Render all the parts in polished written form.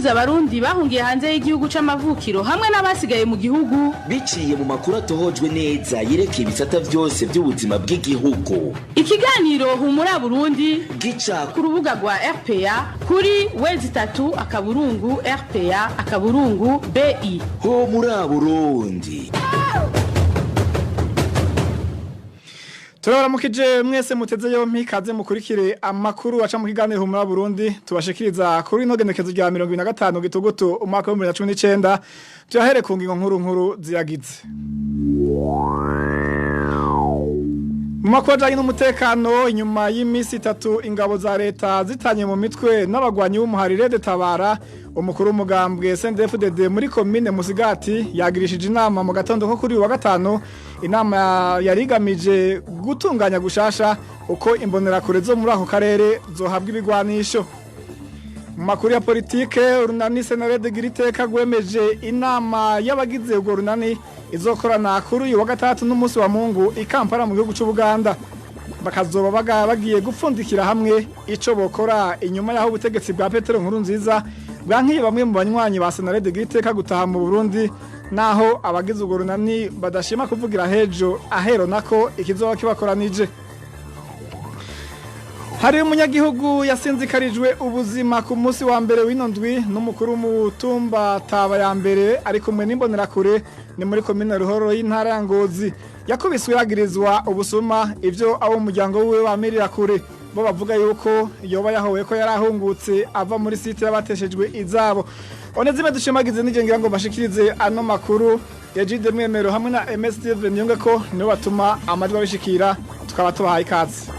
guhuza abarundi bahungiye hanze y'igihugu c'amavukiro hamwe n'abasigaye mu gihugu biciye mu makuru atohojwe neza yerekeye ibisata byose by'ubuzima bw'igihugu. Ikiganiro Humura Burundi gica ku rubuga rwa RPA kuri www.rpa.bi. Humura Burundi. Turabaramukije mwese muteze yompi kaze mukurikire amakuru aca mu kiganiro Humura Burundi tubashikiriza kuri ino genekezo rya 25 Gitugutu umwaka wa 2019 tuyahere ku ngingo nkuru ziyagize. Mu makuru n'umutekano inyuma y'imisi 3 ingabo za leta zitanye mu mitwe n'abagwanyi b'umuharire de Tabara umukuru w'umugambwe CNDD-FDD muri commune Musigati yagirishije inama mu gatondo ko kuri wa gatano inama yarigamije gutunganya gushasha uko imbonerakure zo muri ako karere zohabwa ibigwanisho. Mu makuru ya politike urunani senarede giriteka gwemeje inama y'abagize ubwo runani izokorana kuri uyu wa gatatu n'umunsi wa Mungu ikampara mu gihugu cy'u Buganda bakazoba bagiye gupfundikira hamwe ico bokora inyuma yaho ubutegetsi bwa Petero Nkurunziza bwankiye bamwe mu banywanyi ba senarede giriteka gutaha mu Burundi naho abagize ubwo runani badashima kuvugira ahero nako ikizoba kibakoranije. Hari umunyagihugu yasinzikarijwe ubuzima ku munsi wa mbere w'inondwi n'umukuru w'umutumba Taba ya mbere ari kumwe n'imbonerakure ni muri komine Ruhoro y'intara ya Ngozi yakubiswe yagirizwa ubusuma ivyo abo umuryango wiwe bamirira kure bo bavuga yuko yoba yahowe ko yarahungutse ava muri site y'abateshejwe izabo. Onésime DUSHIMAGIZE nije ngira ngo bashikirize ano makuru yajide mwemero hamwe na MSTV nyonge ko niwe batuma amajwi abishikira tukaba tubahaye ikaze.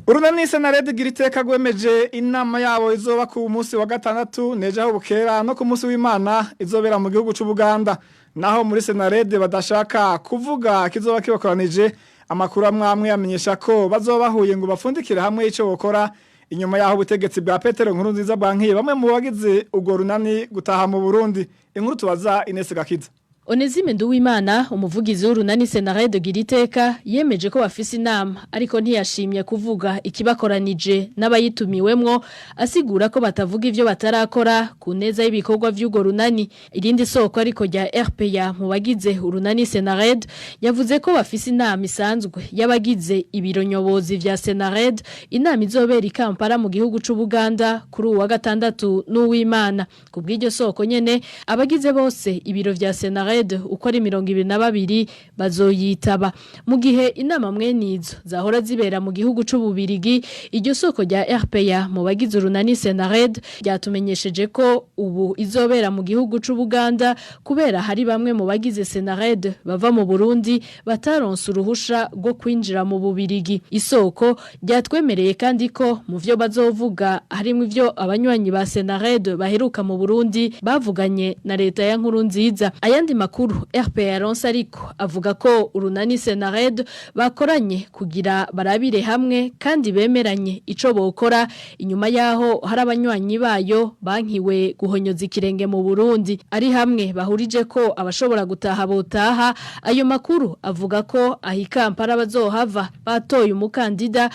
Urunani senarede giriteka gwemeje inama yabo izoba ku munsi wa gatandatu nejaho bukera no ku munsi w'Imana izobera mu gihugu cy'u Buganda naho muri senarede badashaka kuvuga kizoba kibakoranije amakuru amwe yamenyesha ko bazobahuye ngo bafundikire hamwe ico bokora inyuma yaho ubutegetsi bwa Petero Nkurunziza bwankiye bamwe mu bagize ubwo runani gutaha mu Burundi. Inkuru tubaza Ines Gakiza. Onésime Nduwimana umuvugizi w'urunani senarede giriteka yemeje ko bafise inama ariko ntiyashimye kuvuga ikibakoranije n'abayitumiwemwo asigura ko batavuga ivyo batarakora ku neza y'ibikorwa vy'ugo runani. Irindi soko ariko rya RPA mu bagize urunani senarede yavuze ko bafise inama isanzwe y'abagize ibiro nyobozi vya senarede inama izobera ikampara mu gihugu c'u Buganda kuri uwa gatandatu n'uw'Imana. Kubw'iryo soko nyene abagize bose ibiro vya senarede uko ari 22 bazoyitaba mu gihe inama mwenizo zahora zibera mu gihugu c'ububirigi. Iryo soko rya RPA mu bagize urunani senarede ryatumenyesheje ko ubu izobera mu gihugu c'u Buganda kubera hari bamwe mu bagize senarede bava mu Burundi bataronse uruhusha rwo kwinjira mu bubirigi. Isoko ryatwemereye kandi ko mu vyo bazovuga harimo ivyo abanywanyi ba senarede baheruka mu Burundi bavuganye na leta ya Nkurunziza. Ayandi makuru RPA ronse ariko avuga ko urunani senarede bakoranye kugira barabire hamwe kandi bemeranye ico bokora inyuma yaho hari abanywanyi bayo bankiwe guhonyoza ikirenge mu Burundi ari hamwe bahurije ko abashobora gutaha botaha. Ayo makuru avuga ko ahikampara bazohava batoye umukandida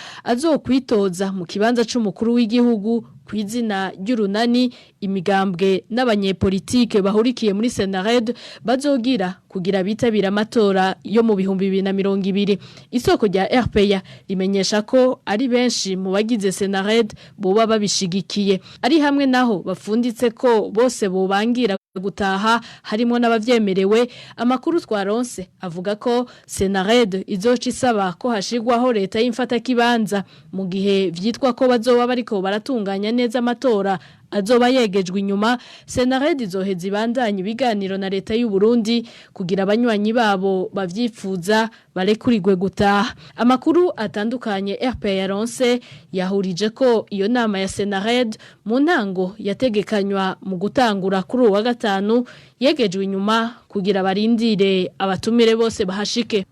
azokwitoza mu kibanza c'umukuru w'igihugu kwizina ry'urunani imigambwe n'abanyepolitike bahurikiye muri senarede bazogira kugira bitabira amatora yo mu 2020. Isoko rya RPA rimenyesha ko ari benshi mu bagize senarede boba babishigikiye ari hamwe naho bafunditse ko bose bobangira gutaha harimo n'abavyemerewe. Amakuru twaronse avuga ko senarede izoca isaba ko hashigwaho leta y'imfata kibanza mu gihe vyitwa ko bazoba bariko baratunganya neza amatora azoba yegejwe inyuma. Senarede izoheza ibandanye ibiganiro na leta y'u Burundi kugira abanywanyi babo bavyifuza barekurirwe gutaha. Amakuru atandukanye RPA yaronse yahurije ko iyo nama ya senarede mu ntango yategekanywa mu gutangura kuri uwa gatanu yegejwe inyuma kugira barindire abatumire bose bahashike.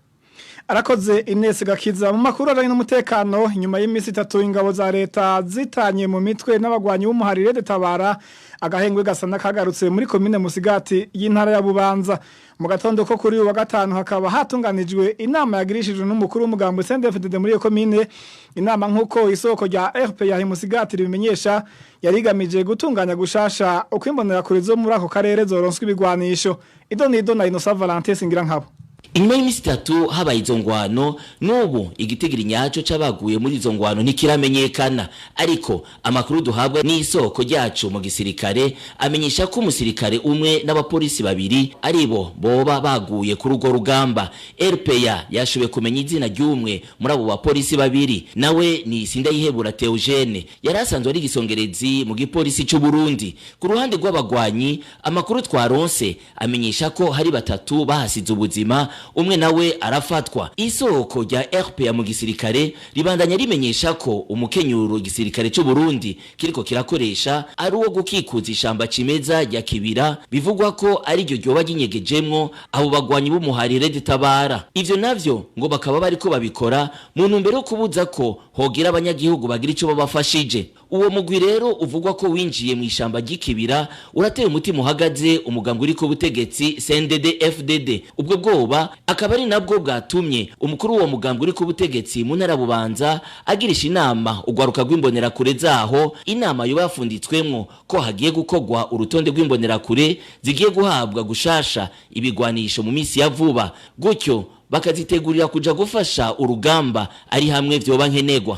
Arakoze Ines Gakiza mu makuru ajanye n'umutekano nyuma y'imisi 3 ingabo za leta zitanye mu mitwe n'abagwanyi b'umuharire detabara agahengwe gasana kagarutse muri commune Musigati y'intara ya Bubanza mu gatondo ko kuri wa gatanu hakaba hatunganijwe inama yagirishijwe n'umukuru w'umugambo CNDD-FDD muri iyo commune inama nkuko isoko rya RPA ya Musigati ribimenyesha yarigamije gutunganya gushasha ukwimbonera kuri zo muri ako karere zoronswe ibigwanisho idonido na Innocent Valentin singira nkabo. Inyuma y'imisi 3 habaye izo ngwano n'ubu igitigiri nyaco c'abaguye muri izo ngwano ntikiramenyekana ariko amakuru duhabwa n'isoko ryacu mu gisirikare amenyesha ko umusirikare umwe n'abapolisi babiri aribo boba baguye kuri urwo rugamba. RPA yashoboye kumenya izina ry'umwe muri abo bapolisi babiri nawe ni Sindayihebura Theogene yarasanzwe ari gisongerezi mu gipolisi cy'u Burundi. Ku ruhande rw'abagwanyi amakuru twaronse amenyesha ko hari batatu bahasize ubuzima umwe nawe arafatwa. Isoko rya RPA mu gisirikare ribandanya rimenyesha ko umukenyuro gisirikare cy'u Burundi kiriko kirakoresha ari uwo gukikuza ishamba cimeza rya Kibira bivugwa ko ari ryo ryoba ginyegejemwo abo bagwanyi b'umuharire detabara. Ivyo navyo ngo bakaba bariko babikora mu ntumbero yo kubuza ko hogira abanyagihugu bagira ico babafashije. Uwo mugwi rero uvugwa ko winjiye mu ishamba ry'Ikibira urateye umutima uhagaze umugambi uri ku butegetsi CNDD-FDD. Ubwo bwoba akaba ari nabwo bwatumye umukuru wo mugambi uri ku butegetsi mu ntara Bubanza agirisha inama ugwaruka rw'imbonera kure zaho inama yo bafunditswemwo ko hagiye gukogwa urutonde rw'imbonera kure zigiye guhabwa gushasha ibigwanisho mu misi ya vuba gutyo bakazitegurira kuja gufasha urugamba ari hamwe vyoba nkenegwa.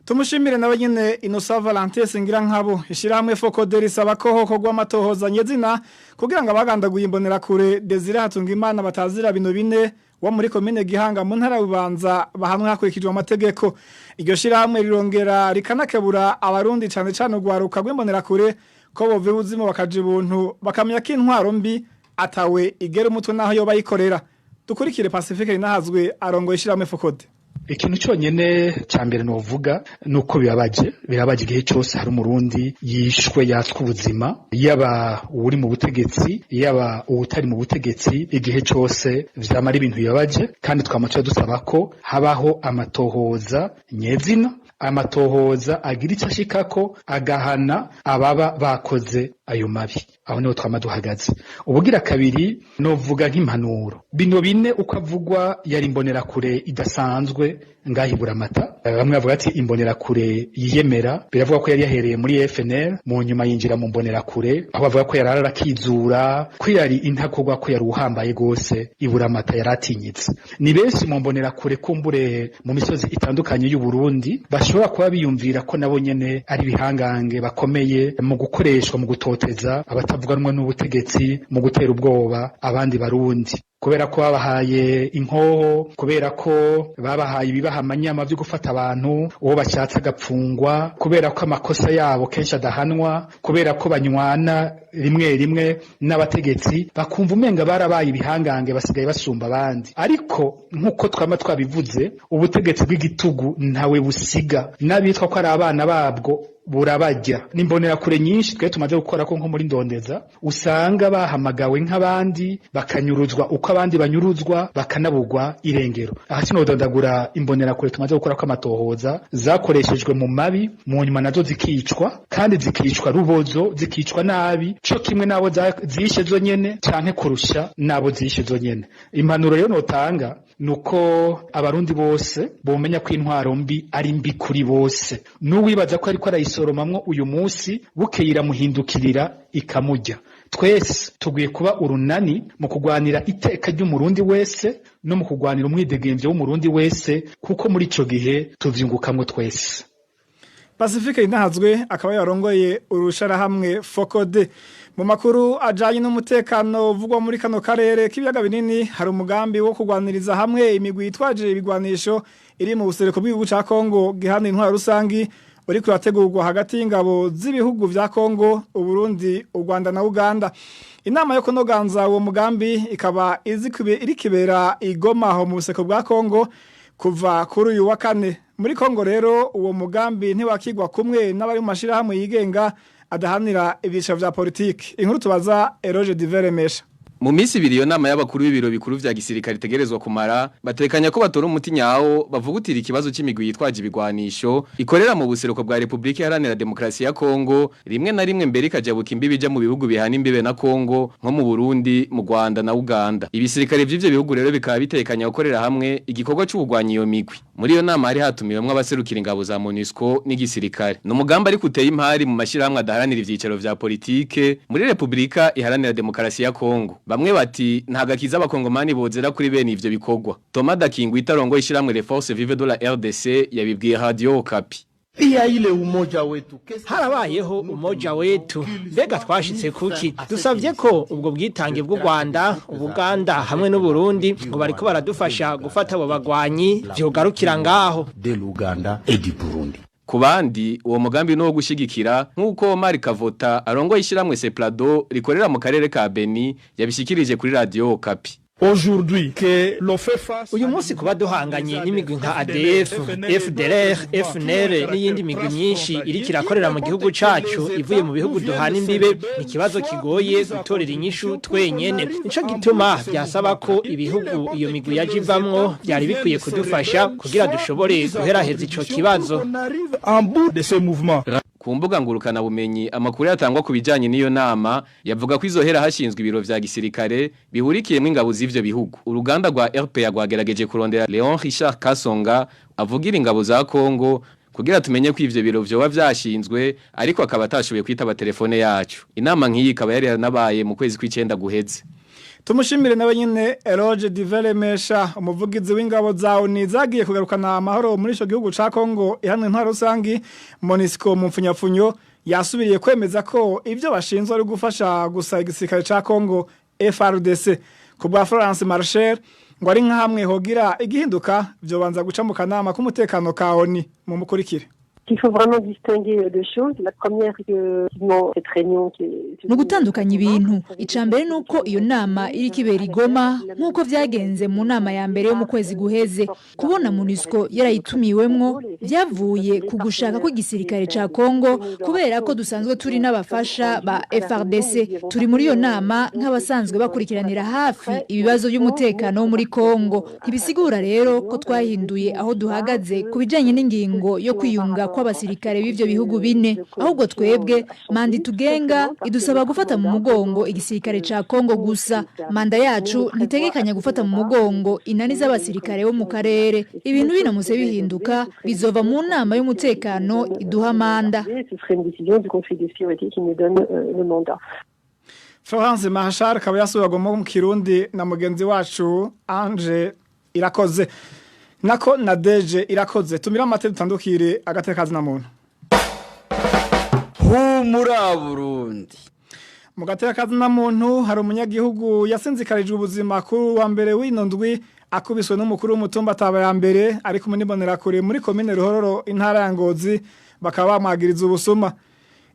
Tumushimire nawe nyene Innocent Valentin singira nkabo ishiramwe Fokoderi saba ko hoko gw'amatohoza nyezina kugira ngo abagandaguye imbonera kure Desire Hatungimana batazira bino bine wa muri commune Gihanga mu ntara Bubanza bahamwe hakurikijwe amategeko. Iryo shiramwe rirongera rikanakebura abarundi cyane cyane ugwaruka gw'imbonera kure ko bove ubuzima bakaje ubuntu bakamenya ko intwaro mbi atawe igera umutwe naho yo bayikorera. Dukurikire Pacifique inahazwe arongo ishiramwe Fokode. Ikintu cyonyene cyambere no vuga nuko birabaje igihe cyose hari umurundi yishwe yatswe ubuzima yaba uri mu butegetsi yaba utari mu butegetsi igihe cyose vyamara ibintu bibabaje kandi twamace dusaba ko habaho amatohoza nyezina amatohoza agira icyo ashikako agahana ababa bakoze ayo mabi aho niho twamaduhagaze. Ubugira kabiri no vuga nk'impanuro bino bine uko avugwa yari imbonera kure idasanzwe ngahibura mata bamwe bavuga ati imbonera kure yiyemera biravuga ko yari yahereye muri FNL mu nyuma yinjira mu mbonera kure aho bavuga ko yarara kizura ko yari intakogwa ko yari uhambaye gose ibura mata yaratinyitse. Ni benshi mu mbonera kure kumbure mu misozi itandukanye y'u Burundi bashobora kuba biyumvira ko nabo nyene ari bihangange bakomeye mu gukoreshwa mu gutoteza abatavuganwa n'ubutegetsi mu gutera ubwoba abandi barundi kubera ko babahaye inkoho kubera ko babahaye ibibaha amanyama byo gufata abantu uwo bacyatsa agapfungwa kubera ko amakosa yabo kenshi adahanwa kubera ko banywana rimwe n'abategetsi bakumva umenga barabaye ibihangange basigaye basumba abandi. Ariko nkuko twama twabivuze ubutegetsi bw'igitugu ntawe busiga n'abitwa ko ari abana babwo burabajya. Nimbonera kure nyinshi twe tumaze gukora ko nko muri ndondeza usanga bahamagawe nk'abandi bakanyuruzwa uko abandi banyuruzwa bakanabugwa irengero. Aha sinodondagura imbonera kure tumaze gukora ko amatohoza zakoreshejwe mu mabi mu nyuma nazo zikicwa kandi zikicwa rubozo zikicwa nabi cyo kimwe nabo zishe zo nyene canke kurusha nabo zishe zo nyene. Impanuro rero notanga nuko abarundi bose bomenya ko intwaro mbi ari mbi kuri bose n'uwibaza ko ariko arayisoromamwo uyu munsi bukeyira muhindukirira ikamujya. Twese tugiye kuba urunani mu kugwanira iteka ry'umurundi wese no mu kugwanira umwidegemvyo w'umurundi wese kuko muri ico gihe tuvyungukamwe twese. Pacifique inahazwe akaba yarongoye urushara hamwe Fokode. Mu makuru ajanye n'umutekano vugwa muri kano karere k'ibiyaga binini hari umugambi wo kugwaniriza hamwe imigwi yitwaje ibigwanisho iri mu busereko bw'igihugu ca Kongo gihana intwaro rusangi uri kurategurwa hagati y'ingabo z'ibihugu vya Kongo, Uburundi, u Rwanda na Uganda. Inama yo kunoganza uwo mugambi ikaba iri kibera igoma ho mu busereko bwa Kongo kuva kuri uyu wa kane. Muri Kongo rero uwo mugambi ntiwakigwa kumwe n'abari mu mashirahamwe yigenga adahanira ibisha vya politiki. Inkuru tubaza Eroge Diveremesha. Mu minsi ibiri iyo nama y'abakuru b'ibiro bikuru vya gisirikare itegerezwa kumara batekanya ko batora umuti nyawo bavugutira ikibazo c'imigwi yitwaje ibigwanisho ikorera mu buseruko bwa Republika Iharanira Demokarasi ya Kongo rimwe na rimwe mbere ikajabuka imbibi ja mu bihugu bihana imbibe na Kongo nko mu Burundi mu Rwanda na Uganda. Ibisirikare vy'ivyo bihugu rero bikaba bitekanya gukorera hamwe igikorwa c'ubugwanyi iyo migwi. Muri iyo nama hari hatumiwemwe abaserukira ingabo za MONUSCO n'igisirikare. No mugamba ari kuteye impari mu mashirahamwe adaharanira ivyicaro vya politike muri Republika Iharanira Demokarasi ya Kongo. Bamwe bati ntagakiza abakongomani bozera kuri bene ivyo bikorwa. Thomas Dakingwa itarongo ishiramwe Les Forces Vives de la RDC yabibwiye Radio Okapi. Harabayeho umoja wetu mbega twashitse kuki dusavye ko ubwo bwitange bw'u Rwanda Ubuganda hamwe n'u Burundi ngo bariko baradufasha gufata abo bagwanyi vyogarukira ngaho de l'Uganda et du Burundi. Kubandi uwo mugambi no gushigikira nkuko Mari Kavota arongo ishiramwe Seplado rikorera mu karere ka Beni yabishikirije kuri Radio Okapi. Uyu munsi kuba duhanganye n'imigwi nka ADF, FDLR, FNL n'iyindi migwi myinshi iriko irakorera mu gihugu cacu ivuye mu bihugu duhana imbibe ni kibazo kigoye gutorera inyishu twenyene. Nico gituma byasaba ko ibihugu iyo migwi yajivamwo byari bikwiye kudufasha kugira dushobore guheraheza ico kibazo. Ku mbuga ngurukana bumenyi amakuru yatangwa ku bijanye n'iyo nama yavuga ko izohera hashinzwe ibiro vya gisirikare bihurikiyemo ingabo z'ivyo bihugu. Uruganda rwa RPA rwagerageje kurondera Leon Richard Kasonga avugira ingabo za Kongo kugira tumenye ko ivyo biro vyoba vyashinzwe ariko akaba atashoboye kwitaba telefone yacu. Inama nk'iyi ikaba yari yaranabaye mu kwezi kw'icenda guheze. Tumushimire nawe nyene Eloge Divelemesha umuvugizi w'ingabo zawo nizagiye kugarukana amahoro muri ico gihugu ca Kongo ihanwe ntwaro rusangi MONUSCO mu mfunyafunyo yasubiriye kwemeza ko ivyo bashinzwe ari gufasha gusa igisirikare ca Kongo FARDC ku bwa Florence Marshall ngo ari nka hamwe hogira igihinduka byo banza guca mu kanama k'umutekano ka ONU mu mukurikire. Il faut vraiment distinguer deux choses. La première que cette réunion qui est no gutandukanya ibintu icambere nuko iyo nama iri kibera Igoma nkuko vyagenze mu nama ya mbere yo mu kwezi guheze kubona MONUSCO yarayitumiwemwo byavuye ku gushaka ko igisirikare ca Kongo kubera ko dusanzwe turi n'abafasha ba FARDC turi muri iyo nama nk'abasanzwe bakurikiranira hafi ibibazo by'umutekano muri Kongo ntibisigura rero ko twahinduye aho duhagaze kubijanye n'ingingo yo kwiyunga kw'abasirikare b'ivyo bihugu bine ahubwo twebwe mandi tugenga idusaba gufata mu mugongo igisirikare ca Kongo gusa manda yacu ntitegekanya gufata mu mugongo inani z'abasirikare bo mu karere ibintu binamuse bihinduka bizova mu nama y'umutekano iduha manda. Florence Marshall akaba yasubirwamo mu Kirundi na mugenzi wacu Ange Irakoze nako Nadeje Irakoze tumira amate dutandukire agatekazi na muntu humura Burundi. Mu gatekazi na muntu hari umunyagihugu yasinzikarije ubuzima kuri wa mbere w'inondwi akubiswe n'umukuru w'umutumba ataba ya mbere ariko munibonera kure muri commune Ruhororo intara ya Ngozi bakaba bamwagiriza ubusuma.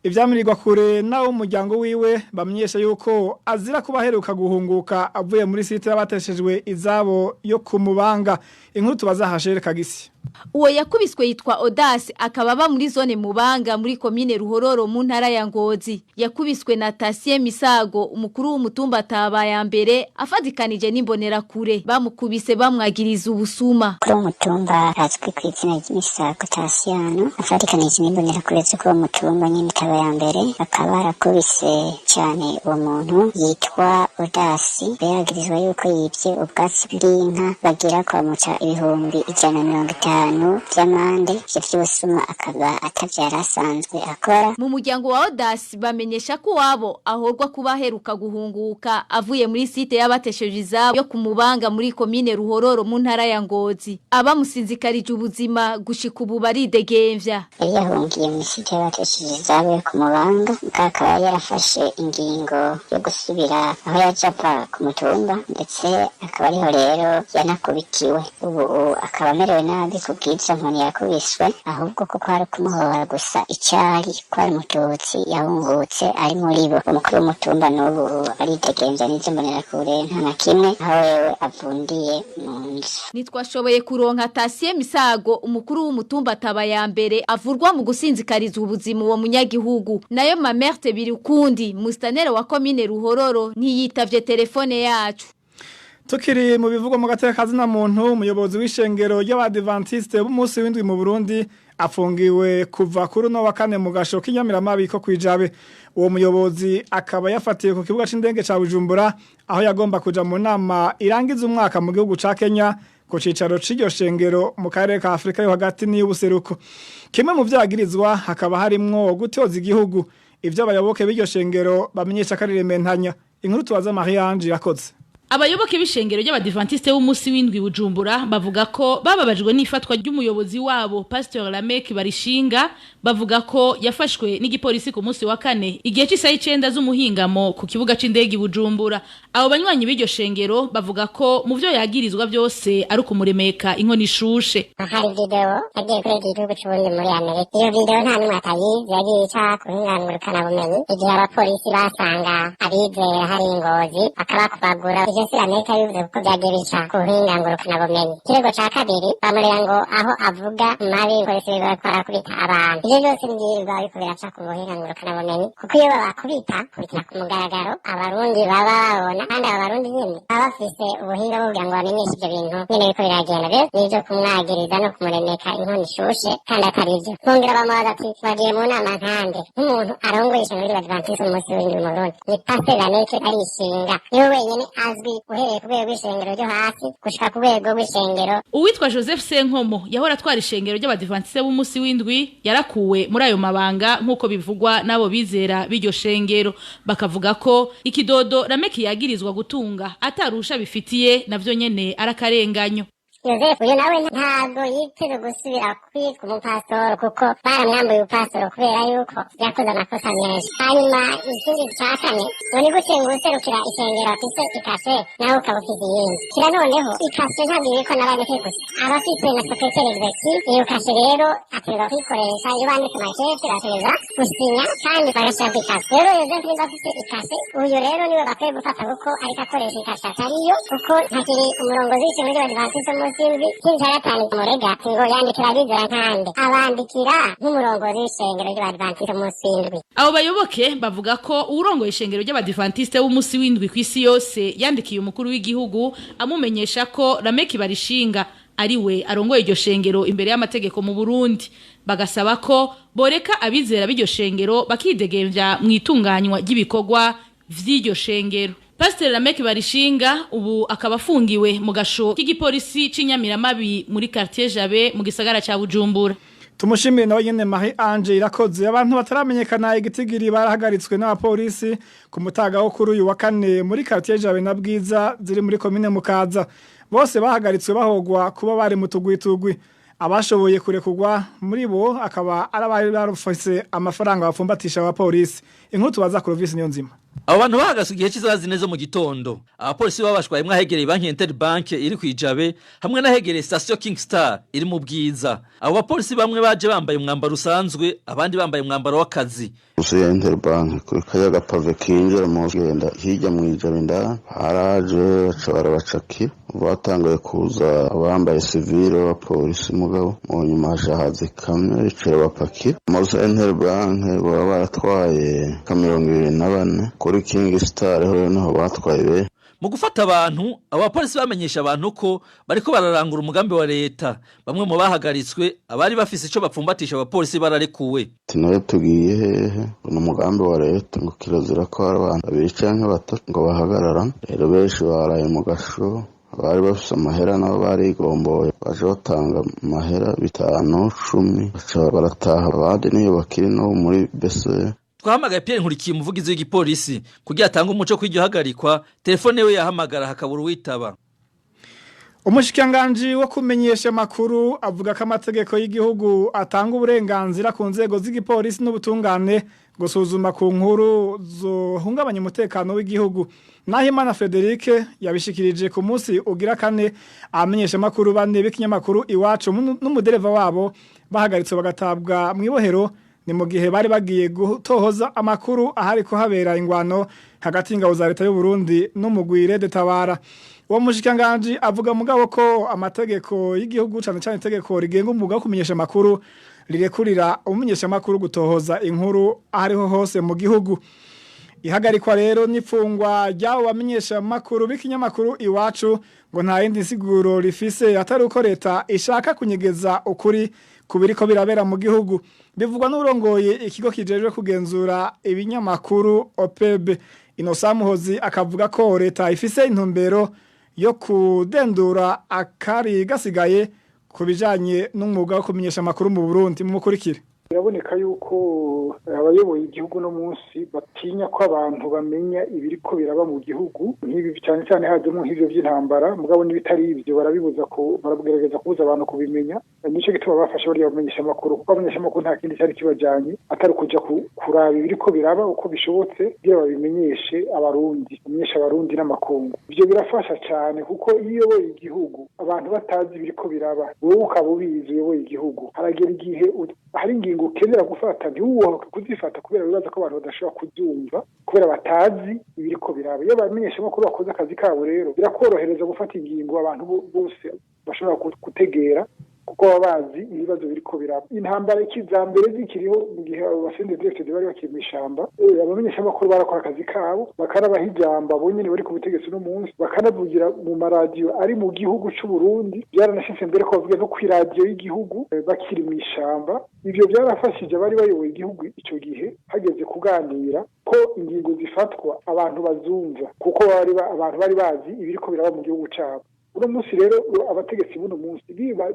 Ivyamirirwa kure nawo umuryango wiwe bamenyesha yuko azira kubaheruka guhunguka avuye muri site y'abateshejwe izabo yo kumubanga inkuru tubazahashere Kagisi. Uwo yakubiswe yitwa Odasi akaba aba muri zone Mubanga muri commune Ruhororo mu ntara ya Ngozi. Yakubiswe na Tasie Misago umukuru w'umutumba ataba ya mbere afadikanije n'imbonera kure bamukubise bamwagiriza ubusuma. Kuri umutumba azwi ku izina ry'Misago Tasiano afadikanije n'imbonera kure z'uko umutumba nyine ataba ya mbere akaba arakubise cyane uwo muntu yitwa Odasi yagirizwa yuko yibye ubwatsi bw'inka bagira kwa muca ibihumbi 150 by'amande by'ubusuma akaba atavyara asanzwe akora. Mu muryango wa Odasi bamenyesha ko wabo ahorwa kubaheruka guhunguka avuye muri site y'abatesheje izabo yo kumubanga muri commune Ruhororo mu ntara ya Ngozi abamusinzikarije ubuzima gushika ubu baridegemvya. Yahungiye muri site y'abatesheje izabo yo kumubanga akaba yarafashe ingingo yo gusubira aho yajapa ku mutumba ndetse akaba ariho rero yanakubitiwe ubu akaba amerewe nabi kubwiza nkoni yakubiswe ahubwo kuko hari kumuhora gusa icari ko ari mututsi yahungutse ari muri bo umukuru w'umutumba n'ubu aridegenza n'izo mbonerakure nta na kimwe aho wewe avundiye mu nzu. Nitwashoboye kuronka Tasiye Misago umukuru w'umutumba Tabayambere avurwa mu gusinzikarizwa ubuzima uwo munyagihugu. Nayo Mamerte Birukundi mustanere wa komine Ruhororo ntiyitavye telefone yacu. Tukiri mu bivugo mu gateka zina muntu umuyobozi w'ishengero y'Abadventiste b'umunsi w'indwi mu Burundi afungiwe kuva kuri no wa kane mu gasho k'inyamiramabi ko kwijabe. Uwo muyobozi akaba yafatiye ku kibuga c'indege ca Bujumbura aho yagomba kuja mu nama irangiza umwaka mu gihugu ca Kenya ku cicaro c'iryo shengero mu karere ka Afrika yo hagati n'iy'ubuseruko. Kimwe mu vyagirizwa hakaba harimwo gutoza igihugu ivyo abayoboke b'iryo shengero bamenyesha karirementanya. Inkuru tubaza Marie-Ange yakoze. Abayoboke b'ishengero y'Abadventiste b'umunsi w'indwi Bujumbura bavuga ko bababajwe n'ifatwa ry'umuyobozi wabo Pastor Lamek Barishinga bavuga ko yafashwe n'igipolisi ku munsi wa kane igihe cy'isaha 9 z'umuhingamo ku kibuga c'indege Bujumbura. Abo banywanyi b'iryo shengero bavuga ko mu byo yagirizwa byose ari kumuremeka inkoni ishushe. Hari video yagiye kuri igihugu cy'ubundi muri Amerika. Iyo video nta numwe atayizi yagiye ica kuhingangurukana bumenyi igihe abapolisi basanga abizera hari ingozi akabakubagura Jesi Amerika yuvuze ko byagiye bica kuhingangurukana bumenyi. Kirego ca kabiri bamurira ngo aho avuga mabi polisi bigakora kubita abantu. Ibyo byose ngirirwa ariko biraca ku buhingangurukana bumenyi kuko iyo babakubita kubita ku mugaragaro abarundi baba babona kandi abarundi nyine baba bafise ubuhinga bwo kugira ngo bamenyeshe ibyo bintu nyine biko biragenda rero n'ibyo kumwagiriza no kumuremeka inkoni ishushe kandi atari ibyo. Bongera bamubaza ati bagiye mu nama nkande nk'umuntu arongoye ishengero ry'Abadventiste umunsi w'indwi mu Burundi ni Pastor Lamek Barishinga niwe wenyene azwi uhereye ku rwego rw'ishengero ryo hasi gushika ku rwego rw'ishengero. Uwitwa Joseph Senkomo yahora atwara ishengero ry'Abadventiste b'umunsi w'indwi yarakuwe muri ayo mabanga nk'uko bivugwa n'abo bizera b'iryo shengero bakavuga ko ikidodo Lamek yagirizwa gutunga atarusha bifitiye navyo nyene arakarenganyo. Joseph uyu nawe ntabwo yiteze gusubira kwitwa umupasitoro kuko baramwambuye upasitoro kubera yuko yakoze amakosa menshi. Hanyuma ikindi cya kane ngo ni gute ngo userukira ishengero afise ikase nawe ukaba ufise iyindi. Kira noneho ikase ntabwo iriko n'abanditse gusa abafise na sekreteri executive iyo kase rero ategerezwa kuyikoresha iyo banditse amakete bategereza gusinya kandi bagashira ikase. Rero Joseph niba afise ikase uyu rero niwe bakwiye gufata kuko ariko akoresha ikase atariyo kuko ntakiri umurongozi w'ishengero ry'Abadventiste Sinzi kinzaratani murega ngo yandikira bizera nkande abandikira nk'umurongozi w'ishengero ry'Abadventiste umunsi w'indwi. Abo bayoboke bavuga ko urongoye ishengero ry'Abadventiste w'umunsi w'indwi kw'isi yose yandikiye umukuru w'igihugu amumenyesha ko Lamek Barishinga ariwe arongoye iryo shengero imbere y'amategeko mu Burundi bagasaba ko boreka abizera b'iryo shengero bakidegemvya mu itunganywa ry'ibikorwa vy'iryo shengero. Pastor Lamek Barishinga ubu akaba afungiwe mu gasho k'igipolisi c'inyamiramabi muri quartier Jabe mu gisagara ca Bujumbura. Tumushimire nawe nyene Marie-Ange irakoze. Abantu bataramenyekana igitigiri barahagaritswe n'abapolisi ku mutaga wo kuri uyu wa kane muri quartier Jabe na Bwiza ziri muri commune Mukaza. Bose bahagaritswe bahogwa kuba bari mu tugwitugwi. Abashoboye kurekugwa muri bo akaba arabari barufise amafaranga bapfumbatisha abapolisi. Inkuru tubaza Clovis Niyonzima. Abo bantu bahagaze igihe cy'isaha 4 zo mu gitondo. Abapolisi babashwaye imwe ahegereye banki Interbank iri kwijabe hamwe n'ahegereye station King Star iri mu Bwiza. Abo bapolisi bamwe baje bambaye umwambaro usanzwe abandi bambaye umwambaro w'akazi. Usiye Interbank kuri kayaga pave kinjira mu genda hirya mu ijabe nda haraje bacabara bacaki batangaye kuza abambaye civile abapolisi mugabo mu nyuma haje kamera icero bapakira. Mu Interbank baba baratwaye kamera 24 kuri King Star ho naho batwaye. Mu gufata abantu abapolisi bamenyesha abantu ko bariko bararangura umugambi wa leta. Bamwe mu bahagaritswe abari bafise ico bapfumbatisha abapolisi bararekuwe. Tinaye tugiye hehe no mugambi wa leta ngo kirazira ko abantu bicanke batatu ngo bahagarara. Rero benshi baraye mu gasho bari bafise amahera nabo barigomboye baje batanga amahera 5 10 baca barataha abandi niyo bakiri no muri bese. Twahamagaye Pierre Nkurikiye umuvugizi w'igipolisi kugira atanga umuco kw'iryo hagarikwa telefone we yahamagara hakabura witaba. Umushikiranganji wo kumenyesha makuru avuga ko amategeko y'igihugu atanga uburenganzira ku nzego z'igipolisi n'ubutungane gusuzuma ku nkuru zohungabanya umutekano w'igihugu. Nahimana Frederic yabishikirije ku munsi ugira kane amenyesha makuru bane b'ikinyamakuru Iwacu n'umudereva wabo bahagaritse bagatabwa mu ibohero ni mu gihe bari bagiye gutohoza amakuru ahari ko habera ingwano hagati y'ingabo za leta y'u Burundi n'umugwi RPA tabara. Uwo mushikiranganji avuga mugabo ko amategeko y'igihugu cyane cyane itegeko rigenga umwuga wo kumenyesha makuru rirekurira umumenyesha makuru gutohoza inkuru ahariho hose mu gihugu. Ihagarikwa rero n'ifungwa ry'abo bamenyesha makuru b'ikinyamakuru Iwacu ngo nta yindi nsiguro rifise atari uko leta ishaka kunyegeza ukuri kubiriko birabera mu gihugu. Bivugwa n'urongoye ikigo kijejwe kugenzura ibinyamakuru OPEB. Innocent Muhozi akavuga ko leta ifise intumbero yo kudendura akari gasigaye kubijanye n'umwuga wo kumenyesha makuru mu Burundi mu mukurikire. Biraboneka yuko abayoboye igihugu no munsi batinya ko abantu bamenya ibiriko biraba mu gihugu nk'ibi cyane cyane hajemo nk'ivyo by'intambara mugabo n'ibitari ibyo barabibuza ko baragerageza kubuza abantu kubimenya nico gituma bafashe bari bamenyesha makuru kuko bamenyesha makuru nta kindi cyari kibajanye atari kuja kuraba ibiriko biraba uko bishobotse byo babimenyeshe abarundi bamenyesha abarundi n'amakungu ibyo birafasha cyane kuko iyo boye igihugu abantu batazi ibiriko biraba wowe ukaba ubizi uyoboye igihugu haragera igihe hari ingingo ukenera gufata ntiwuho kuzifata kubera bibaza ko abantu badashobora kubyumva kubera batazi ibiriko biraba iyo bamenyesha makuru bakoze akazi kabo rero birakorohereza gufata ingingo abantu bose bashobora gutegera kuko babazi ibibazo biriko biraba intambara ikizambere zikiriho mu gihe abasende directeur bari bakimishamba abamenyesha makuru barakora akazi kabo bakarabaha ijambo bonyene bari ku butegetsi no munsi bakanavugira mu maradiyo ari mu gihugu cy'u Burundi byaranashitse mbere ko bavuga no ku radio y'igihugu bakiri mu ishamba ivyo byarafashije bari bayoboye igihugu ico gihe hageze kuganira ko ingingo zifatwa abantu bazumva kuko abantu bari bazi ibiriko biraba mu gihugu cyabo uno munsi rero abategetsi buno munsi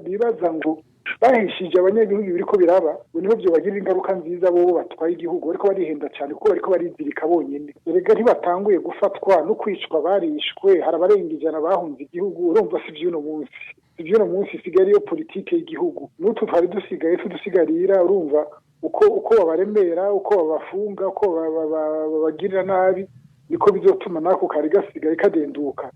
bibaza ngo bahishije abanyagihugu biriko biraba niho byo bagira ingaruka nziza bo batwaye igihugu ariko barihenda cyane kuko bariko barizirika bonyene erega ntibatanguye gufatwa no kwicwa barishwe harabarenga ijana bahunze igihugu urumva si by'uno munsi iby'uno munsi sigariyo politike y'igihugu n'utu twari dusigaye tudusigarira urumva uko babaremera uko babafunga uko babagirira nabi niko bizotuma nako kari gasigaye kadenduka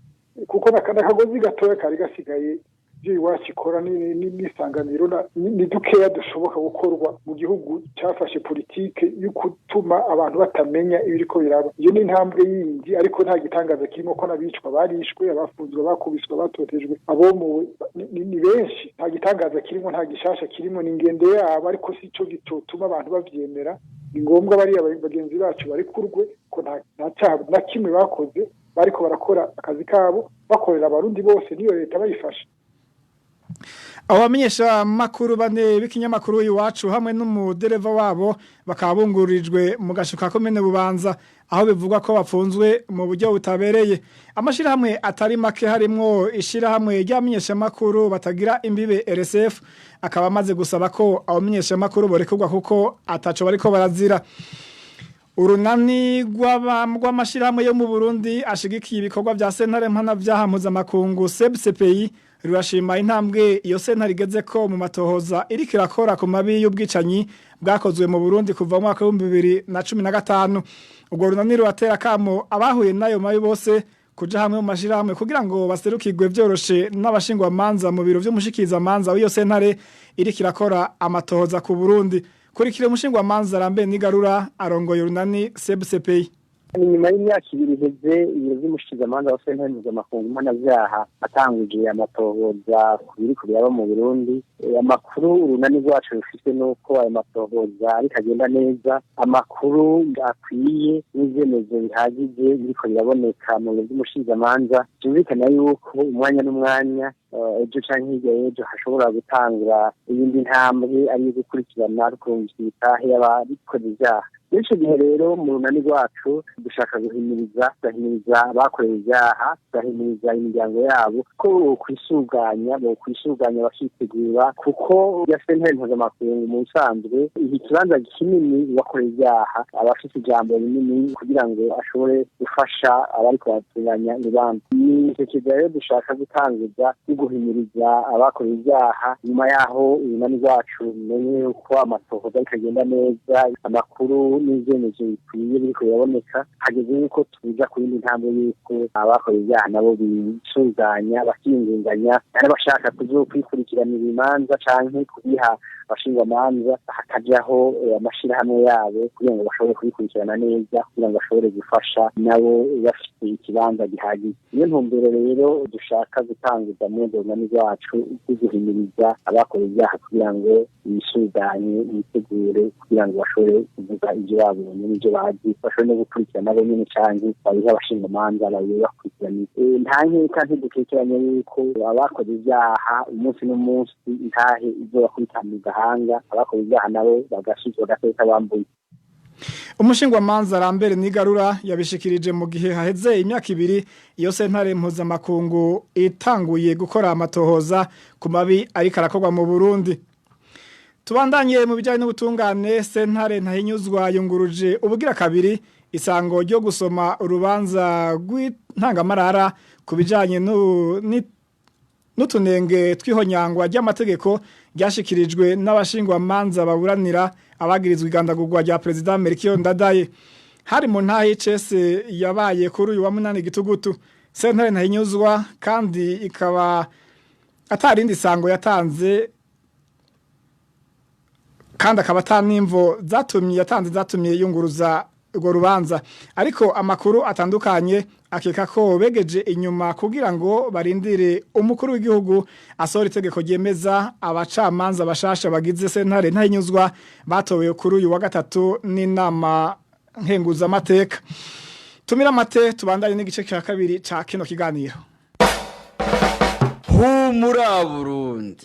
kuko nakagozi gatoya kari gasigaye byo iwacu ikora n'isanganiro ni dukeya dushoboka gukorwa mu gihugu cyafashe politike yo gutuma abantu batamenya ibiriko biraba iyo ni intambwe yindi ariko nta gitangaza kirimo ko nabicwa barishwe abafunzwe bakubiswe batotejwe abomuwe ni benshi nta gitangaza kirimo nta gishasha kirimo ni ingendo yabo ariko si cyo gitotuma abantu bavyemera ni ngombwa bari abagenzi bacu bari kurwe ko nta cyaha na kimwe bakoze bariko barakora akazi kabo bakorera abarundi bose niyo leta bayifasha. Abamenyesha makuru bane b'ikinyamakuru Iwacu hamwe n'umudereva wabo bakabungurijwe mu gashuka komene Bubanza aho bivugwa ko bafunzwe mu buryo butabereye. Amashirahamwe atari make harimwo ishirahamwe ry'abamenyesha makuru batagira imbibe RSF akaba amaze gusaba ko abamenyesha makuru borekurwa kuko ataco bariko barazira. Urunani rw'amashirahamwe yo mu Burundi ashigikiye ibikorwa bya sentare mpana vyahamuza makungu CPI rurashima intambwe iyo sentare igeze ko mu matohoza iriko irakora ku mabi y'ubwicanyi bwakozwe mu Burundi kuva mu mwaka wa 2015 ubwo runani ruratera kamo abahuye nayo mabi bose kuja hamwe mu mashirahamwe kugira ngo baserukirwe vyoroshe n'abashingwa manza mu biro vy'umushikiriza manza w'iyo sentare iriko irakora amatohoza ku Burundi kurikire umushingwa manza Rambe Nigarura arongoye urunani CPI. Nyuma y'imyaka ibiri iheze ibiro vy'umushikizamanza wa sentare mpuzamakungu mpanavyaha atanguje amatohoza ku biriko biraba mu Burundi amakuru urunani rwacu rufite nuko ayo matohoza ariko agenda neza amakuru akwiye n'ivyemezo bihagije biriko biraboneka mu biro vy'umushikizamanza byumvikana yuko umwanya n'umwanya ejo canke hirya y'ejo hashobora gutangura iyindi ntambwe ari gukurikirana rukumvira itahe y'ababikoze ivyaha Ico gihe rero mu runani rwacu dushaka guhimiriza abakoreye ibyaha, gahimiriza imiryango yabo ko kwisuganya bakitegura kuko ya sentare mpuzamakungu mu bisanzwe ikibanza kinini wakoreye ibyaha abafite ijambo rinini kugira ngo ashobore gufasha abari kubatunganya urubanza. Ni icyo kigo rero dushaka gutangiza no guhimiriza abakoreye ibyaha. Nyuma yaho urunani rwacu rumenye uko amatohoza bikagenda neza, amakuru n'ivyemezo bikwiye biriko biraboneka, hageze yuko tuja ku yindi ntambwe yuko abakoreye ibyaha nabo bisuganya bakiyungunganya kandi bashaka kuzokwikurikirana ibimanza canke kubiha abashingamanza hakajaho amashirahamwe yabo kugira ngo bashobore kubikurikirana neza kugira ngo bashobore gufasha nabo bafite ikibanza gihagije. Niyo ntumbero rero dushaka gutangiza mu runani rwacu guhimiriza abakoreye ibyaha kugira ngo bisuganye bitegure kugira ngo bashobore kuvuga ibyo babonye n'ibyo bazi, bashobore no gukurikirana nabo nyene canke babiha abashingamanza bakurikirana. Nta nkeka ntidukekeranya yuko abakoze ibyaha umunsi n'umunsi intahe izo bakurikirana mu gahanga, abakoze ibyaha nabo bagashizwa gateka bambuye. Umushingwamanza Rambere Nigarura yabishikirije mu gihe haheze imyaka 2 iyo sentare mpuzamakungu itanguye gukora amatohoza ku mabi ariko arakorwa mu Burundi. Tubandanye mu bijyanye n'ubutungane, sentare ntahinyuzwa yunguruje ubugira kabiri isango ryo gusoma urubanza rw'intangamarara ku bijyanye n'utunenge tw'ihonyangwa ry'amategeko ryashikirijwe n'abashingwamanza baburanira abagirizwa igandagurwa rya President Melchior Ndadaye. Hari mu ntahe cese yabaye kuri uyu wa 8 Gitugutu, sentare ntahinyuzwa kandi ikaba atarindi sango yatanze kandi akaba atanimvo zatumye yunguruza urwo rubanza, ariko amakuru atandukanye akeka ko begeje inyuma kugira ngo barindire umukuru w'igihugu asohora itegeko ryemeza abacamanza bashasha bagize sentare ntahinyuzwa batowe kuri uyu wa 3 n'inama nkenguzamateka. Tumira mate tubandanye n'igice cya 2 ca kino kiganiro. Humura Burundi.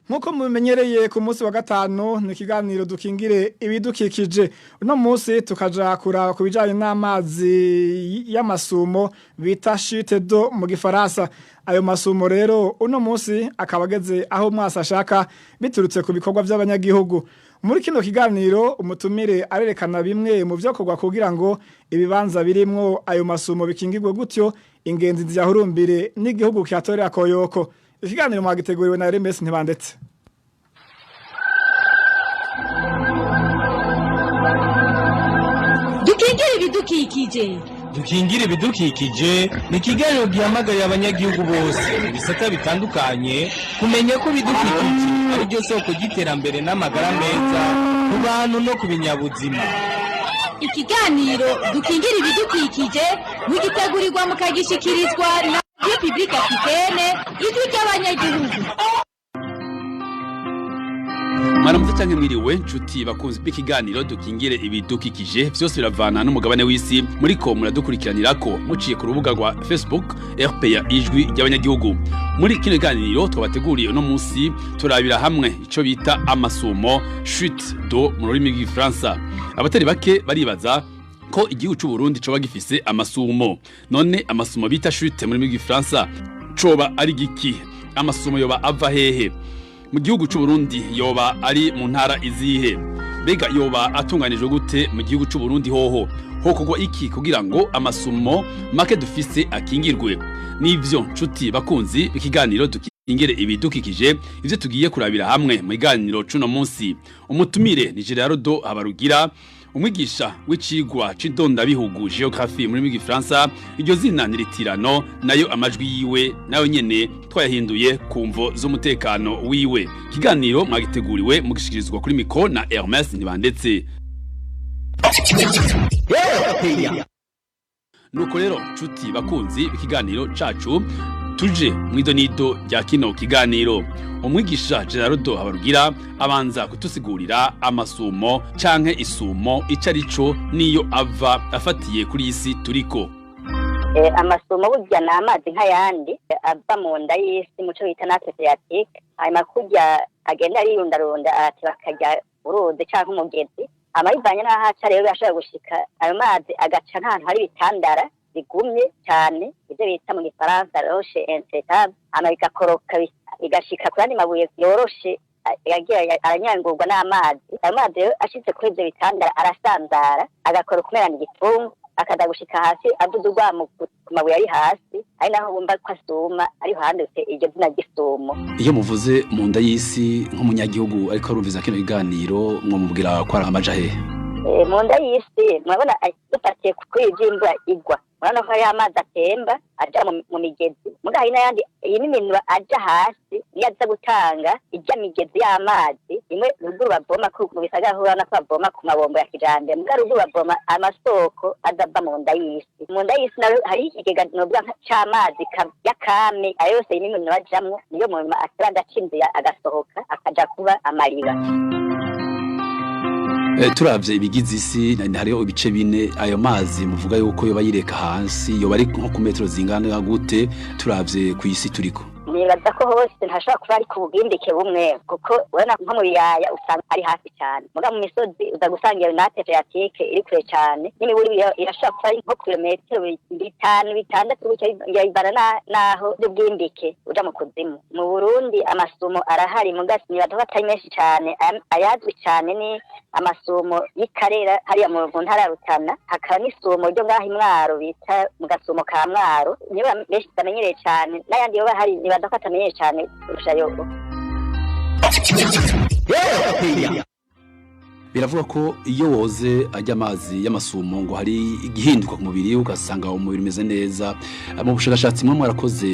Nkuko mumenyereye ku munsi wa 5 ni kiganiro dukingire ibidukikije. Uno munsi tukaja kura ku bijanye n'amazi y'amasumo bita chute d'eau mu gifaransa. Ayo masumo rero uno munsi akabageze aho mwasa shaka biturutse ku bikorwa by'abanyagihugu. Muri kino kiganiro umutumire arerekana bimwe mu byokorwa kugira ngo ibibanza birimwo ayo masumo bikingirwe gutyo ingenzi ziyahurumbire n'igihugu cyatorera koyoko. Ikiganiro mwagiteguriwe na RMS ntibandetse. Dukingire ibidukikije ni ikiganiro gihamagarira abanyagihugu bose mu bisata bitandukanye kumenya ko ibidukikije ari byo soko ry'iterambere n'amagara meza ku bantu no ku binyabuzima. Ikiganiro dukingire ibidukikije mugitegurirwa mukagishikirizwa na Republika Africaine ijwi ry'abanyagihugu. Maramutse cyangwa mwiriwe nshuti bakunze b'ikiganiro dukingire ibidukikije byose biravana n'umugabane w'isi muri ko muradukurikiranira ko muciye ku rubuga rwa Facebook RPA ijwi ry'abanyagihugu. Muri kino kiganiro twabateguriye no munsi turabira hamwe ico bita amasumo chute d'eau mu rurimi rw'igifaransa. Abatari bake baribaza ko igihugu cy'u Burundi coba gifise amasumo. None amasumo bita chute mu rurimi rw'igifaransa coba ari giki? Amasumo yoba ava hehe? Mu gihugu cy'u Burundi yoba ari mu ntara izihe? Bega yoba atunganijwe gute mu gihugu cy'u Burundi hoho? Hokogwa iki kugira ngo amasumo make dufise akingirwe? Nivyo nshuti bakunzi ikiganiro dukingire ibidukikije ivyo tugiye kurabira hamwe mu kiganiro cuno munsi. Umutumire ni Gerardo Habarugira, umwigisha w'icigwa c'indondabihugu geography muri Gifaransa. Iryo zina niritirano nayo amajwi yiwe nayo nyene twayahinduye kumvo z'umutekano wiwe. Kiganiro mwagiteguriwe mugishikirizwa kuri mikro na Hermes ntibandetse. Nuko rero nshuti bakunzi ikiganiro cacu tuje mwidonido rya kino kiganiro. Umwigisha Gerardo Habarugira abanza kutusigurira amasumo canke isumo icarico niyo ava afatiye kuri isi turiko. Amasumo burya n'amazi nk'ayandi ava mu nda y'isi muco bita Adriatique, hanyuma kurya agenda ariyundarunda ati bakajya uruzi canke umugezi amayivanye n'ahaca rero yashobora gushika ayo mazi agaca nk'ahantu hari ibitandara bigumye cyane ibyo bita mu gifaransa roche insetable ama bigakoroka bigashika kuri andi mabuye yoroshe yagiye aranyangurwa n'amazi ayo mazi rero ashitse kuri ibyo bitandara arasanzara agakora kumerana igipfungu akaza gushika hasi avuze urwamo ku mabuye ari hasi ari naho bumva ko asuma ari handutse iryo zina gisumo. Iyo muvuze mu nda y'isi nk'umunyagihugu ariko arumviza kino kiganiro mwamubwira ko ari amaja hehe? Mu nda y'isi murabona dufatiye kuri ivy'imvura igwa murabona ko ari amazi atemba aja mu migezi muga hari n'ayandi iyi n'iminwa aja hasi niyo aza gutanga ijya migezi y'amazi imwe ruguru bavoma mu bisagara urabona ko bavoma ku mabombo ya kijambere muga ruguru bavoma amasoko azava mu nda y'isi. Mu nda y'isi nayo hari ikigega novuga c'amazi y'akame ayo yose n'iminwa ajamwo niyo mu asiranda cinzira agasohoka akaja kuba amariba. Turavye ibigize isi hariho ibice bine ayo mazi muvuga yuko yoba yireka hasi yoba ari nko ku metero zingana gute turavye ku isi turiko? Nibaza ko hose ntashobora kuba ari ku bugindike bumwe kuko urabona nko mu biyaya usanga ari hasi cyane muga mu misozi uza gusanga iyo nate Adriatique iri kure cyane n'imiburi irashobora kuba ari nko kilometero 5-6 gutyo yivana naho ubwindike uja mu kuzimu. Mu Burundi amasumo arahari muga nibaza ko atari menshi cyane ayazwi cyane ni amasumo y'ikarera hariya mu ntara ya Rutana hakaba n'isumo ryo ngaho Imwaro bita mu gasumo ka Mwaro niyo benshi tamenyereye cyane n'ayandi yoba hari nibaza ko atamenyereye cyane kurusha yogo. Biravuga ko iyo woze ajya amazi y'amasumo ngo hari igihinduka ku mubiri ugasanga umubiri umeze neza. Mu bushakashatsi mwe mwarakoze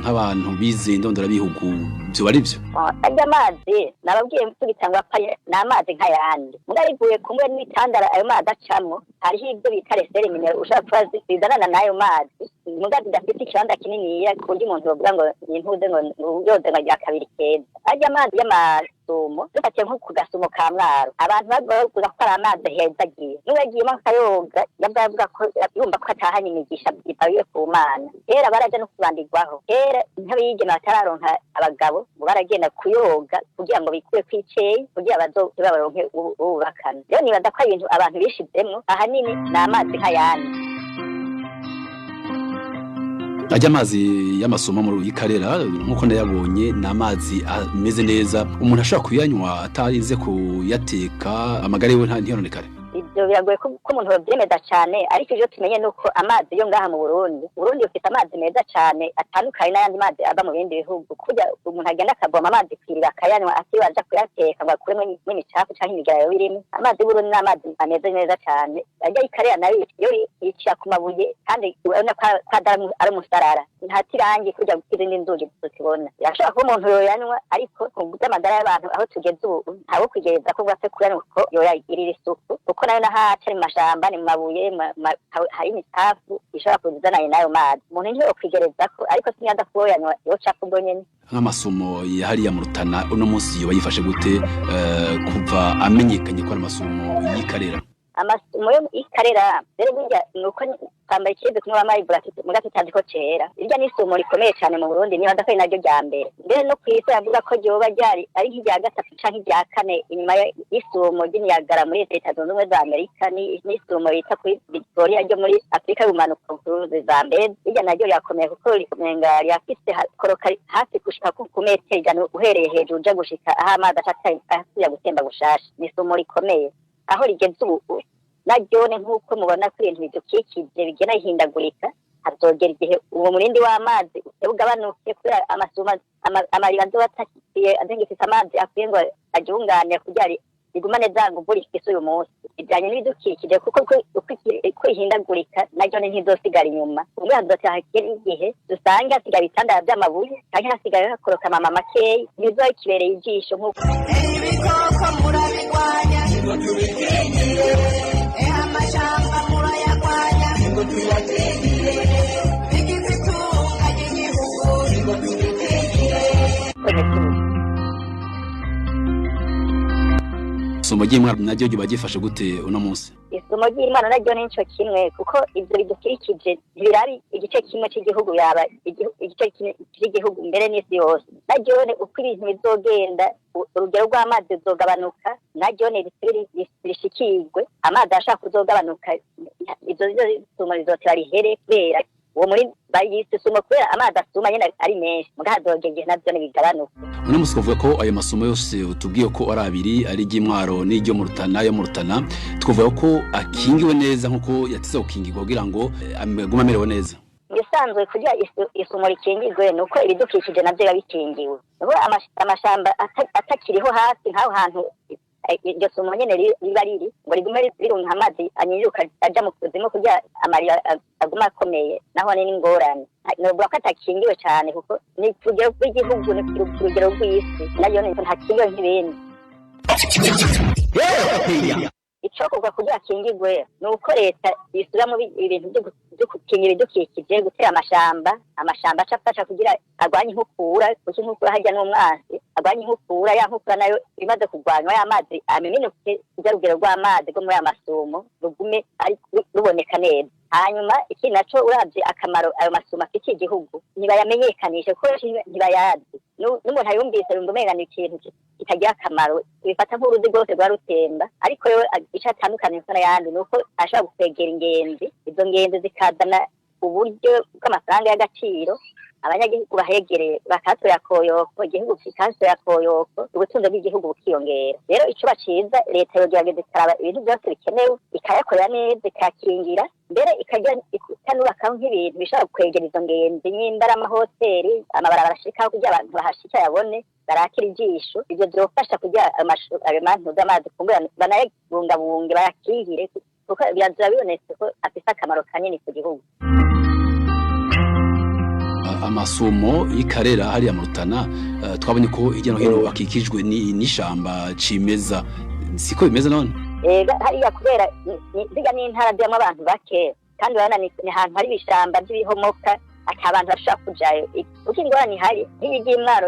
nk'abantu bize indondora bihugu byo bari byo ajya amazi nababwiye tubitanga n'amazi nk'ayandi mugarivuye kumwe n'itandara ayo mazi acamwo hariho ibyo bita resere minero ushaka kwazizana n'ayo mazi mugazi dafite ikibanza kinini ya kundi umuntu yovuga ngo intuze ngo yoze ngo yakabiri keza ajya amazi y'amasumo dufatiye nko ku gasumo ka Mwaro abantu bavuga ko ari amazi heza agiye n'uwagiyemo akayoga yavuga ko yumva ko atahanye imigisha ibaye ku Mana era baraje no kubandirwaho era nk'abiyigena batararonka abagabo baragenda kuyoga kugira ngo bikuye kwiceye kugira baronke ububakana. Rero nibaza ko ibintu abantu bishizemwo ahanini n'amazi nk'ayandi. Ajya amazi y'amasumo mu yikarera nkuko ndayabonye n'amazi ameze neza umuntu ashobora kuyanywa atarize kuyateka amagare we ntiyononekare. Ibyo biragoye ko umuntu babyemeza cyane ariko ibyo tumenye nuko amazi yo ngaha mu Burundi ufite amazi meza cyane atandukanye n'ayandi mazi ava mu bindi bihugu kujya umuntu agenda akavoma amazi kwirira akayanywa akibaza kuyateka ngo akuremo n'imicafu cyangwa imigarayo birimo. Amazi y'Uburundi n'amazi ameze neza cyane ajya ikarera nayo iyo yicara ku mabuye kandi urabona ko ari umusarara ntatirangi kujya gukira n'inzugi tutibona. Yashobora kuba umuntu yoyanywa ariko by'amadara y'abantu aho tugeze ubu ntawo kwigereza ko gwase kuyanywa ko yoyagirira isuku kuko nayo nahaca mu mashamba ni mu mabuye hari imitafu ishobora kuzana nayo mazi umuntu ntiyo kwigereza ko ariko sinyaza kuyoyanywa yoca kubwo nyene. Nk'amasumo yahariya mu Rutana uno munsi yoba yifashe gute kuva amenyekanye ko ari amasumo yikarera? Amasumo yo ikarera rero burya nuko kwambaye ikibe kumwe bamaye muga tutazi ko cera irya n'isumo rikomeye cyane mu Burundi niba ndakari naryo rya mbere mbere no kwisa yavuga ko ryoba ryari ari nk'irya gatatu canke irya kane inyuma y'isumo ry'Inyagara muri Leta Zunze Ubumwe za Amerika n'isumo bita kuri Victoria ryo muri Afrika y'ubumanuko kuruzi Zambezi irya naryo ryakomeye kuko rikomenga ryafise koroka hafi gushika ku metero ijana uhereye hejuru uja gushika aho amazi asubira gutemba gushasha n'isumo rikomeye aho rigeze ubu naryone nk'uko mubona ko ibintu bidukikije bigena ihindagurika hazogera igihe uwo murindi w'amazi ugabanuke kubera amariba azobatakiriye azengifise amazi akwiye ngo ajungane kugira igumane zangu buri kisi uyu munsi bijanye n'ibidukikije kuko uko ihindagurika naryone ntizosigara inyuma ubwo hazotahakira igihe dusanga hasigaye ibitandara by'amabuye canke hasigaye hakoroka amama makeyi nizoba kibereye ijisho nk'uko ibikoko murabigwanya ngo tubikingire amashamba murayagwanya ngo tuyakingire bigize itunga ry'igihugu ngo tubikingire. isomo ry'Imana naryo ryo bagifashe gute uno munsi isomo ry'Imana naryo nico kimwe kuko ivyo bidukikije ntibirabi igice kimwe cy'igihugu yaba igice cy'igihugu mbere n'isi yose naryo uko ibintu bizogenda urugero rw'amazi ruzogabanuka naryo rishikirwe amazi ashaka kuzogabanuka izo isomo rizotera rihere kubera uwo muri bayise isomo kubera amazi asuma nyene ari menshi mugahazogenge navyo bigabanuka uno munsi kuvuga ko ayo masomo yose utubwiye ko ari abiri ari ry'Imwaro n'iryo mu Rutana yo mu Rutana twavuga ko akingiwe neza nkuko yatiza gukingirwa kugira ngo agume amerewe neza bisanzwe kugira isomo rikingirwe nuko ibidukikije navyo bikingiwe nuko amashamba atakiriho hasi nkaho hantu iryo somo nyene riba riri ngo rigume rirunka amazi anyiruka aja mu kuzimu kugira amarira aguma akomeye naho ni ingorane nubwo ko atakingiwe cyane kuko ni kugero rw'igihugu ni kugero rw'isi nayo ni ntakingiwe nk'ibindi icokorwa kugira akingirwe nuko leta isubiramo ibintu byo gukingira ibidukikije gutera amashamba acafasha kugira agwanye inkukura kuko inkukura hajya n'umwasi agwanye inkukura ya nkukura nayo imaze kugwanywa y'amazi amiminuke kujya rugero rw'amazi rwo muri amasumo rugume ari ruboneka neza hanyuma iki naco uravye akamaro ayo masumo afitiye igihugu ntibayamenyekanishe kuko ntibayazi n'umuntu ayumvise rumbumenga ikintu kitagira akamaro bifata nk'uruzi rwose rwa rutemba ariko yo ico atandukanye n'ayandi nuko ashobora gukwegera ingenzi izo ngenzi zikazana uburyo bw'amafaranga y'agaciro abanyagihugu bahegereye bakatoya koyoko igihugu kikatoya koyoko ubutunzi bw'igihugu bukiyongera rero ico baciza leta yogerageza ikaraba ibintu byose bikenewe ikayakorera neza ikakingira mbere ikajya ikanubaka nk'ibintu bishobora gukwegera izo ngenzi nyimbara amahoteli amabarabara ashikaho kugira abantu bahashika yabone barakira ijisho ivyo vyofasha kugira ayo mantu z'amazi kumbura banayabungabunge bayakingire kuko birazira bibonetse ko afise akamaro kanini ku gihugu amasumo y'ikarera hariya mu Rutana twabonye ko hirya no hino bakikijwe n'ishamba cimeza siko bimeze none hariya kubera ziga n'intara zirimo abantu bake kandi urabona ni ahantu hari ibishamba by'ibihomoka aka abantu bashaka kujayo uko ingorane ihari nk'iy'Imwaro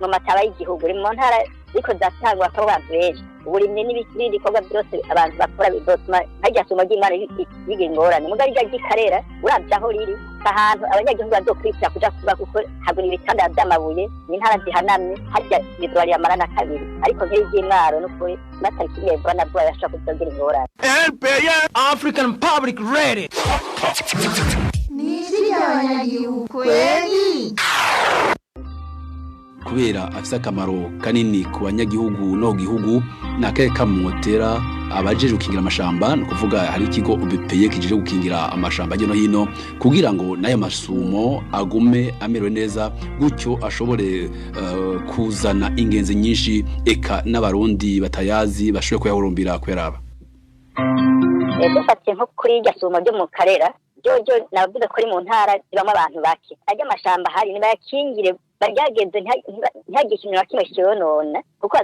mu mataba y'igihugu iri mu ntara ariko zatangwa ko abantu benshi uburimwe n'ibindi bikorwa byose abantu bakora bizotuma hajya somo ry'Imana biga ingorane mugari ry'ikarera uravye aho riri ahantu abanyagihugu bazokwitira kuja kuba kuko hagura ibitanda by'amabuye n'intara zihanamye hajya bizwari amarana kabiri ariko nk'iy'Imwaro n'ukuri batarikiriye bwana bwo yashaka kuzogira ingorane RPA African Public Radio Nijwi ry'Abanyagihugu kweli kubera afise akamaro kanini ku banyagihugu no gihugu nakaye kamotera abajeje gukingira amashamba no kuvuga hari ikigo ubipeye kijije gukingira amashamba no hino kugira ngo nayo masumo agume amerewe neza gutyo ashobore kuzana ingenzi nyinshi eka n'abarundi batayazi bashobore kuyahurumbira kweraba dufatiye nko kuri iryo sumo ryo mu karera jojo navuze ko ari mu ntara zibamo abantu bake ajya amashamba hari nibayakingire baryageze ntihagishinira kimwe cyonona kuko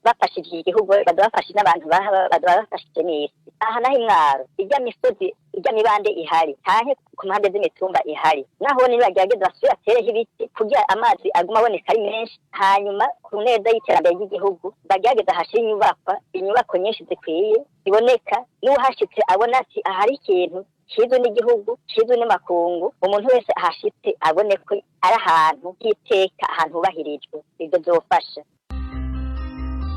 bafashije igihugu badafashije n'abantu badafashije n'isi aha naho Imwaro ijya misozi ijya mibande ihari tahe ku mpande z'imitumba ihari naho ni baryageze basubira tereho ibiti kugira amazi aguma aboneka ari menshi hanyuma ku neza y'iterambere ry'igihugu baryageze hashira inyubako nyinshi zikwiye ziboneka n'uhashitse abona ati ahari ikintu kizwe n'igihugu kizwe n'amakungu umuntu wese ahashitse abone ko ari ahantu hiteka ahantu hubahirijwe ibyo byofasha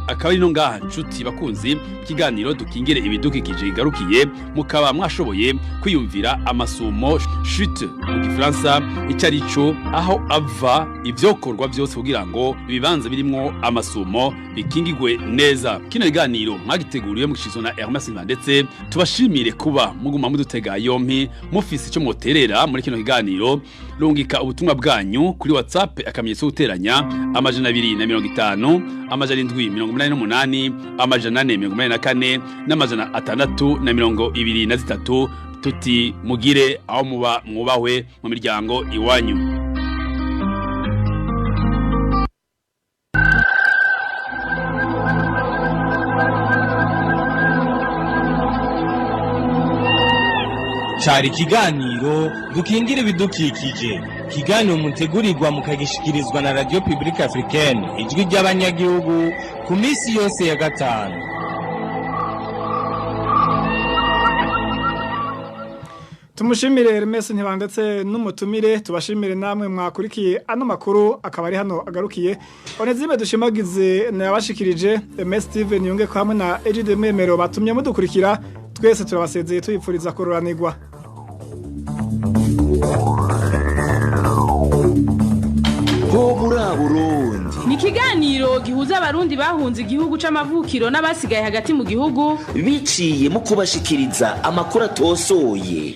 akaba ino ngaha nshuti bakunzi kiganiro dukingire ibidukikije igarukiye mukaba mwashoboye kwiyumvira amasumo chute mu gifaransa icarico aho ava ivyokorwa byose kugira ngo ibibanza birimwo amasumo bikingirwe neza kino kiganiro mwagiteguriye mu kishizo na Onésime ndetse tubashimire kuba muguma mudutega yompi mufise ico moterera muri kino kiganiro rungika ubutumwa bwanyu kuri WhatsApp akamenyetso guteranya amajana 250 amajana 788 amajana 484 n'amajana 623 tuti mugire aho muba mwubahwe mu miryango iwanyu. Cari kiganiro dukingira ibidukikije kiganiro mutegurirwa mukagishikirizwa na Radio Publique Africaine ijwi ry'abanyagihugu ku misi yose ya gatanu. tumushimire Hermes ntibandetse n'umutumire tubashimire namwe mwakurikiye ano makuru akaba ari hano agarukiye Onésime dushimagize nabashikirije MS Steven yunge ko hamwe na Egide Memero batumye mudukurikira twese turabasezeye tuyipfuriza kororanirwa ho muri Burundi ni ikiganiro gihuza abarundi bahunze igihugu c'amavukiro n'abasigaye hagati mu gihugu biciye mu kubashikiriza amakuru atosoye